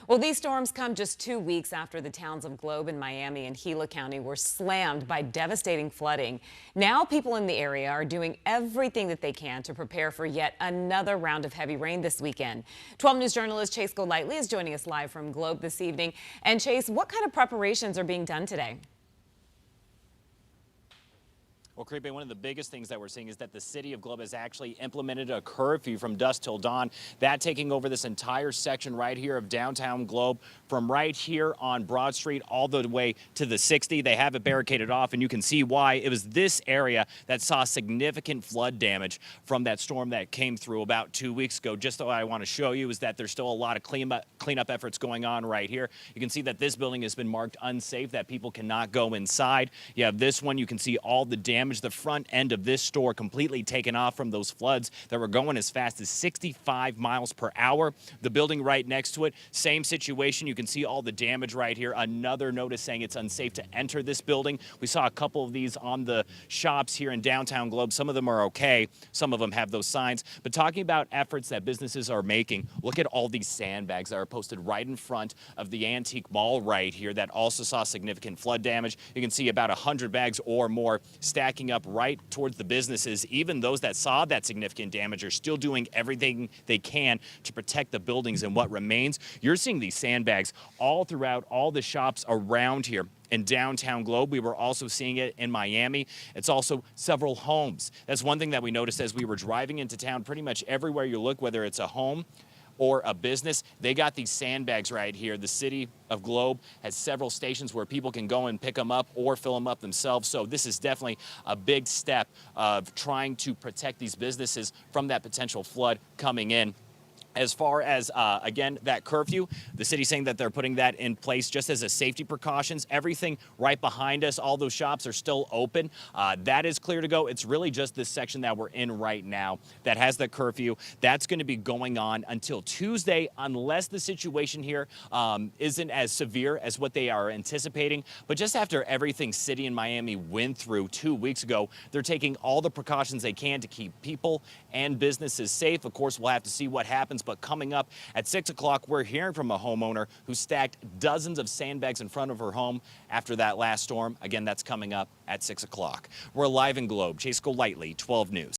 Well, these storms come just 2 weeks after the towns of Globe and Miami and Gila County were slammed by devastating flooding. Now people in the area are doing everything that they can to prepare for yet another round of heavy rain this weekend. 12 News journalist Chase Golightly is joining us live from Globe this evening. And Chase, what kind of preparations are being done today? Well, Creepy, one of the biggest things that we're seeing is that the city of Globe has actually implemented a curfew from dusk till dawn. That taking over this entire section right here of downtown Globe from right here on Broad Street all the way to the 60. They have it barricaded off, and you can see why. It was this area that saw significant flood damage from that storm that came through about 2 weeks ago. Just what I want to show you is that there's still a lot of cleanup efforts going on right here. You can see that this building has been marked unsafe, that people cannot go inside. You have this one. You can see all the damage. The front end of this store completely taken off from those floods that were going as fast as 65 miles per hour. The building right next to it, same situation. You can see all the damage right here. Another notice saying it's unsafe to enter this building. We saw a couple of these on the shops here in downtown Globe. Some of them are okay. Some of them have those signs. But talking about efforts that businesses are making, look at all these sandbags that are posted right in front of the antique mall right here that also saw significant flood damage. You can see about 100 bags or more stacked up right towards the businesses. Even those that saw that significant damage are still doing everything they can to protect the buildings and what remains. You're seeing these sandbags all throughout all the shops around here in downtown Globe. We were also seeing it in Miami. It's also several homes. That's one thing that we noticed as we were driving into town. Pretty much everywhere you look, whether it's a home or a business, they got these sandbags right here. The city of Globe has several stations where people can go and pick them up or fill them up themselves. So this is definitely a big step of trying to protect these businesses from that potential flood coming in. As far as, again, that curfew, the city saying that they're putting that in place just as a safety precautions. Everything right behind us, all those shops are still open. That is clear to go. It's really just this section that we're in right now that has the curfew. That's going to be going on until Tuesday, unless the situation here isn't as severe as what they are anticipating. But just after everything city and Miami went through 2 weeks ago, they're taking all the precautions they can to keep people and businesses safe. Of course, we'll have to see what happens. But coming up at 6 o'clock, we're hearing from a homeowner who stacked dozens of sandbags in front of her home after that last storm. Again, that's coming up at 6 o'clock. We're live in Globe. Chase Golightly, 12 News.